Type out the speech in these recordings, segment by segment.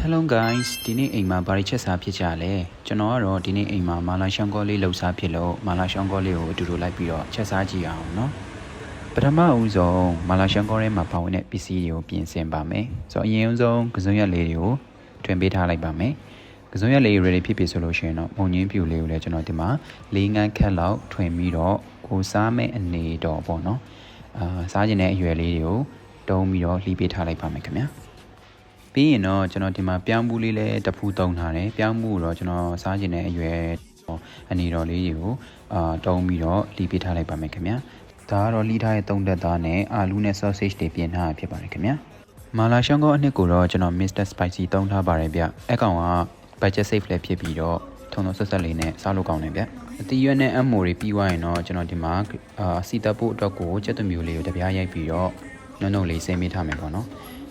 Hello guys ဒီနေ့အိမ်မှာဘာတွေချက်စားဖြစ်ကြလဲကျွန်တော်ကတော့ဒီနေ့အိမ်မှာမာလာရှောင်းကောလေးလှုပ်စားဖြစ်လို့မာလာရှောင်းကောလေးကိုအတူတူလိုက်ပြီးတော့ချက်စားကြည့်အောင်เนาะပထမဦးဆုံးမာလာရှောင်းကောထဲမှာပါဝင်တဲ့ပစ္စည်းတွေကိုပြင်ဆင်ပါမယ်ဆိုတော့အရင်ဆုံးကစုံရက်လေးတွေကိုထွင်ပေးထားလိုက်ပါမယ်ကစုံရက်လေး ready ဖြစ်ပြီဆိုလို့ရှိရင်တော့မုံညင်းပြူလေးကိုလည်းကျွန်တော်ဒီမှာ၄ငန်းခက်လောက်ထွင်ပြီးတော့ကိုစားမဲ့အနေတော့ပေါ့เนาะစားကျင်တဲ့အရွယ်လေးတွေကိုတုံးပြီးတော့လှီးပေးထားလိုက်ပါမယ်ခင်ဗျာပြီးရင်တော့ကျွန်တော်ဒီမှာပြောင်းမှုလေးလည်းတစ်ဖူးတုံးထားတယ်ပြောင်းမှုတော့ကျွန်တော်စားကျင်တဲ့အရွယ်အနေတော်လေးတွေကိုတုံးပြီးတော့လှီးပေးထားလိုက်ပါမယ်ခင်ဗျာဒါကတော့လှီးထားတဲ့သုံးသက်သားနဲ့အာလူးနဲ့ sausage တွေပြင်ထားတာဖြစ်ပါတယ်ခင်ဗျာမာလာရှောင်းကောအနှစ်ကိုတော့ကျွန်တော် Mr. Spicy တုံးထားပါတယ်ဗျအဲ့ကောင်က budget safe လည်းဖြစ်ပြီးတော့ထုံထုံဆက်ဆက်လေးနဲ့စားလို့ကောင်းတယ်ဗျအတီးရွက်နဲ့အမိုတွေပြီးသွားရင်တော့ကျွန်တော်ဒီမှာစီတက်ဖို့အတွက်ကိုချက်သွမျိုးလေးကိုတပြားရိုက်ပြီးတော့နှုတ်နှုတ်လေးဆင်းပေးထားမယ်ပေါ့နော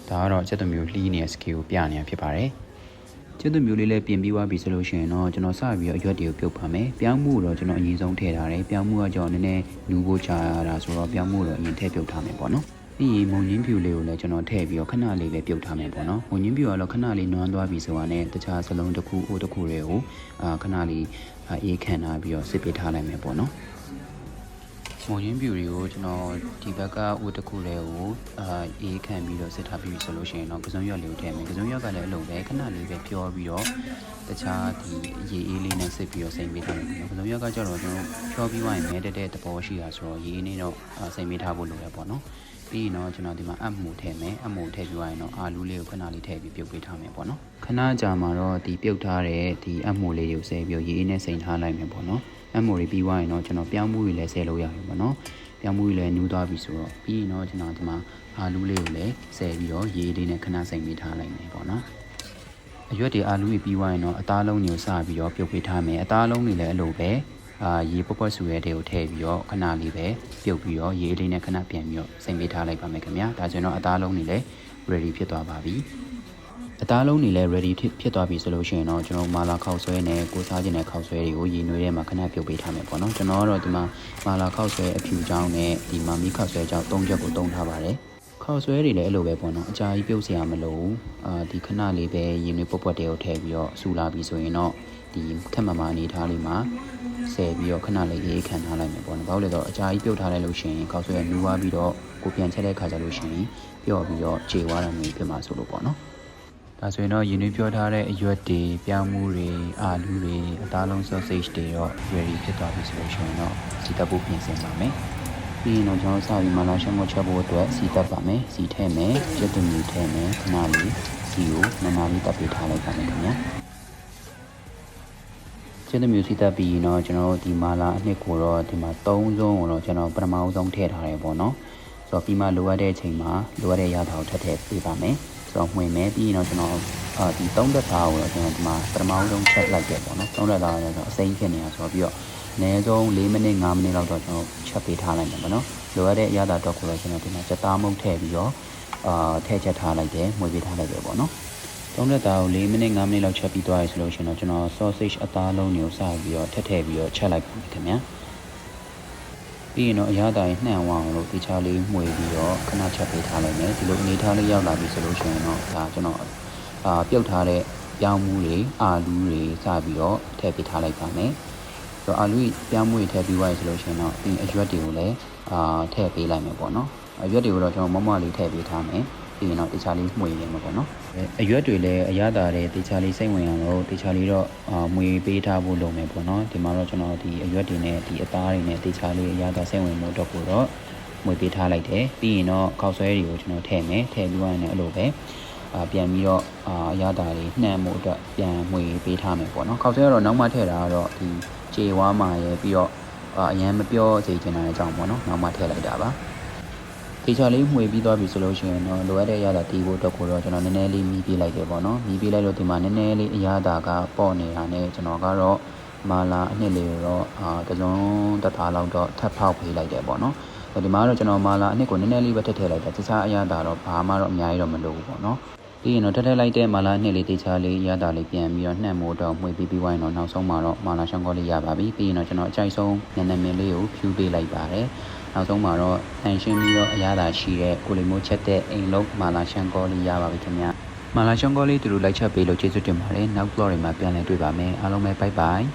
်ဒါကတော့ချက်သွမျိုးလှီးနေတဲ့ skill ကိုပြနေတာဖြစ်ပါတယ်ချက်သွမျိုးလေးလည်းပြင်ပြီးသွားပြီဆိုလို့ရှိရင်တော့ကျွန်တော်စပြီးတော့အရွက်တွေကိုပြုတ်ပါမယ်ပြောင်းမှုတော့ကျွန်တော်အရင်ဆုံးထည့်ထားတယ်ပြောင်းမှုကကျွန်တော်နည်းနည်းနူးဖို့ချရတာဆိုတော့ပြောင်းမှုတော့အရင်ထည့်ပြုတ်ထားမယ်ပေါ့နော်ပြီးရင်မုံညင်းဖြူလေးကိုလည်းကျွန်တော်ထည့်ပြီးတော့ခဏလေးပဲပြုတ်ထားမယ်ပေါ့နော်မုံညင်းဖြူကတော့ခဏလေးနွမ်းသွားပြီဆိုတာနဲ့တခြားစလုံးတစ်ခုအိုးတစ်ခုတွေကိုခဏလေးအေးခံထားပြီးတော့စစ်ပေးထားလိုက်မယ်ပေါ့နော်မုံရင်းပြူတွေကိုကျွန်တော်ဒီဘက်ကဦးတစ်ခုလေးကိုအေးခံပြီးတော့စစ်ထားပြီးဆိုလို့ရှိရင်တော့ကစုံရွက်လေးကိုထည့်မယ်ကစုံရွက်ကလည်းအလုံးပဲခဏလေးပဲပြောပြီးတော့တခြားဒီရေအေးလေးနဲ့စစ်ပြီးတော့စိမ်ပေးထားမယ်ကစုံရွက်ကကြတော့ကျွန်တော်ဖြောပြီးသွားရင်မဲတက်တဲ့သဘောရှိတာဆိုတော့ရေအေးနေတော့စိမ်ပေးထားဖို့လိုရပေါ့နော်ပြီးရင်တော့ကျွန်တော်ဒီမှာအမှုထည့်မယ်အမှုထည့်ပြီးသွားရင်တော့အာလူးလေးကိုခဏလေးထည့်ပြီးပြုတ်ပေးထားမယ်ပေါ့နော်ခဏကြာမှာတော့ဒီပြုတ်ထားတဲ့ဒီအမှုလေးကိုဆဲပြီးရေအေးနဲ့စိမ်ထားလိုက်မယ်ပေါ့နော်အမိုတွေပြီးသွားရင်တော့ကျွန်တော်ပြောင်းမှုတွေလည်းဆဲလို့ရတယ်ပေါ့နော်ပြောင်းမှုတွေလည်းနူးသွားပြီဆိုတော့ပြီးရင်တော့ကျွန်တော်ဒီမှာအာလူးလေးကိုလည်းဆဲပြီးတော့ရေလေးနဲ့ခဏစိမ်ပေးထားလိုက်မယ်ပေါ့နော်အရွက်တွေအာလူးတွေပြီးသွားရင်တော့အသားလုံးတွေကိုစပြီးတော့ပြုတ်ပေးထားမယ်အသားလုံးတွေလည်းအဲ့လိုပဲရေပွက်ပွက်ဆူရဲတွေကိုထည့်ပြီးတော့ခဏလေးပဲပြုတ်ပြီးတော့ရေလေးနဲ့ခဏပြန်ပြီးတော့စိမ်ပေးထားလိုက်ပါမယ်ခင်ဗျာဒါဆိုရင်တော့အသားလုံးတွေလည်း ready ဖြစ်သွားပါပြီအသားလုံးတွေလည်း ready ဖြစ်သွားပြီဆိုလို့ရှိရင်တော့ကျွန်တော်မာလာခောက်ဆွဲနဲ့ကိုစားခြင်းနဲ့ခောက်ဆွဲတွေကိုရေနွေးထဲမှာခဏပြုတ်ပေးထားမယ်ပေါ့နော်ကျွန်တော်ကတော့ဒီမှာမာလာခောက်ဆွဲအဖြူချောင်းနဲ့ဒီမာမီခောက်ဆွဲချောင်း၃ချက်ကိုတုံးထားပါတယ်ခောက်ဆွဲတွေလည်းအဲ့လိုပဲပေါ့နော်အကြာကြီးပြုတ်စရာမလိုဘူးဒီခဏလေးပဲရေနွေးပွက်ပွက်တွေကိုထည့်ပြီးတော့ဆူလာပြီဆိုရင်တော့ဒီခက်မမအနေထားလေးမှာဆယ်ပြီးတော့ခဏလေးရေးခံထားလိုက်မယ်ပေါ့နော်ဘာလို့လဲတော့အကြာကြီးပြုတ်ထားလိုက်လို့ရှိရင်ခောက်ဆွဲနူးသွားပြီးတော့ကိုပြန်ချက်တဲ့ခါကျလို့ရှိရင်ပျော့ပြီးတော့ခြေသွားတာမျိုးဖြစ်မှာဆိုလို့ပေါ့နော်ဒါဆိုရင်တော့ရင်းနှီးပြောထားတဲ့အရွက်တွေပြောင်းမှုတွေအာလူးတွေအသားလုံး sausage တွေတော့ ready ဖြစ်သွားပြီဆိုလို့ရှိရင်တော့စီတက်ဖို့ပြင်ဆင်ပါမယ်ပြီးရင်တော့ကျွန်တော်စပြီးမာလာရှောင်းကိုချက်ဖို့အတွက်စီတက်ပါမယ်စီထည့်မယ်ချက်သွမျိုးထည့်မယ်ခဏလေးစီကိုနနာလေးတက်ပေးထားလိုက်ပါမယ်ခင်ဗျာချက်သွမျိုးစီတက်ပြီးတော့ကျွန်တော်ဒီမာလာအနှစ်ကိုတော့ဒီမှာ၃ဆုံးကိုတော့ကျွန်တော်ပထမဆုံးထည့်ထားတယ်ပေါ့နော်ဆိုတော့ပြီးမှလိုအပ်တဲ့အချိန်မှာလိုအပ်တဲ့ရတာကိုထပ်ထည့်ပေးပါမယ်ဆိုတော့မှွေမယ်ပြီးရင်တော့ကျွန်တော်ဒီ3သက်သားကိုတော့ကျွန်တော်ဒီမှာပထမဆုံးချက်လိုက်တယ်ပေါ့နော်3သက်သားကတော့အစိမ်းဖြစ်နေတာဆိုတော့ပြီးတော့အနည်းဆုံး4မိနစ်5မိနစ်လောက်တော့ကျွန်တော်ချက်ပေးထားလိုက်တယ်ပေါ့နော်လိုအပ်တဲ့အရသာတော့ကိုတော့ကျွန်တော်ဒီမှာချက်သားမုတ်ထည့်ပြီးတော့ထည့်ချက်ထားလိုက်တယ်မှွေပေးထားလိုက်တယ်ပေါ့နော်3သက်သားကို4မိနစ်5မိနစ်လောက်ချက်ပြီးသွားပြီဆိုလို့ရှိရင်တော့ကျွန်တော် sausage အသားလုံးတွေကိုစပြီးတော့ထည့်ပြီးတော့ချက်လိုက်ပါမယ်ခင်ဗျာပြီးရင်တော့အရသာရင်နှံ့အောင်လို့ဒီချာလေးမှွေပြီးတော့ခဏချက်ပေးထားလိုက်မယ်ဒီလိုအနေထားလေးရောက်လာပြီဆိုလို့ရှိရင်တော့ဒါကျွန်တော်ပြုတ်ထားတဲ့ပြောင်းမှုတွေအာလူးတွေစပြီးတော့ထည့်ပေးထားလိုက်ပါမယ်ဆိုတော့အာလူးပြောင်းမှုတွေထည့်ပြီးသွားပြီဆိုလို့ရှိရင်တော့ဒီအရွက်တွေကိုလည်းထည့်ပေးလိုက်မယ်ပေါ့နော်အရွက်တွေကိုတော့ကျွန်တော်မမလေးထည့်ပေးထားမယ်ပြီးရင်တော့ဒီချာလေးမှွေရမှာပေါ့နော်အရွက်တွေလည်းအရသာတဲ့ဒီချာလေးစိတ်ဝင်အောင်လို့ဒီချာလေးတော့မှွေပေးထားဖို့လုပ်မယ်ပေါ့နော်ဒီမှာတော့ကျွန်တော်ဒီအရွက်တွေနဲ့ဒီအသားတွေနဲ့ဒီချာလေးအရသာစိတ်ဝင်မှုတော့ကိုတော့မှွေပေးထားလိုက်တယ်ပြီးရင်တော့ခောက်ဆွဲတွေကိုကျွန်တော်ထည့်မယ်ထည့်ပြီးသွားရင်လည်းအဲ့လိုပဲပြန်ပြီးတော့အရသာတွေနှံ့မှုအတွက်ပြန်မှွေပေးထားမယ်ပေါ့နော်ခောက်ဆွဲကတော့နောက်မှထည့်တာကတော့ဒီကြေဝါမှာရယ်ပြီးတော့အရန်မပြောစေချင်တဲ့အကြောင်းပေါ့နော်နောက်မှထည့်လိုက်တာပါဒီချာလေးမှွေပြီးသွားပြီဆိုလို့ရှိရင်တော့လိုအပ်တဲ့အရာသာတီးဖို့အတွက်ကိုတော့ကျွန်တော်နည်းနည်းလေးမီးပေးလိုက်တယ်ပေါ့နော်မီးပေးလိုက်လို့ဒီမှာနည်းနည်းလေးအရာသာကပေါ့နေတာနဲ့ကျွန်တော်ကတော့မာလာအနှစ်လေးကိုတော့တစုံတစ်သားလောက်တော့ထပ်ဖောက်ပေးလိုက်တယ်ပေါ့နော်ဒီမှာတော့ကျွန်တော်မာလာအနှစ်ကိုနည်းနည်းလေးပဲထည့်လိုက်တယ်တခြားအရာသာတော့ဘာမှတော့အများကြီးတော့မလိုဘူးပေါ့နော်ပြီးရင်တော့ထည့်လိုက်တဲ့မာလာအနှစ်လေးဒီချာလေးအရာသာလေးပြန်ပြီးတော့နှံ့မို့တော့မှွေပြီးဝိုင်းတော့နောက်ဆုံးမှာတော့မာလာရှောင်းကောလေးရပါပြီပြီးရင်တော့ကျွန်တော်အကြိုက်ဆုံးနည်းနည်းမင်းလေးကိုဖြူပေးလိုက်ပါတယ်နောက်ဆုံးမှာတော့တန်ရှင်းပြီးတော့အရသာရှိတဲ့ကိုလီမိုးချက်တဲ့အိမ်လုံးမာလာရှန်ကောလေးရပါပြီခင်ဗျာ မာလာရှောင်းကောလေးတူတူလိုက်ချက်ပေးလို့ကျေးဇူးတင်ပါတယ်နောက် vlog တွေမှာပြန်လည်တွေ့ပါမယ်အားလုံးပဲ bye bye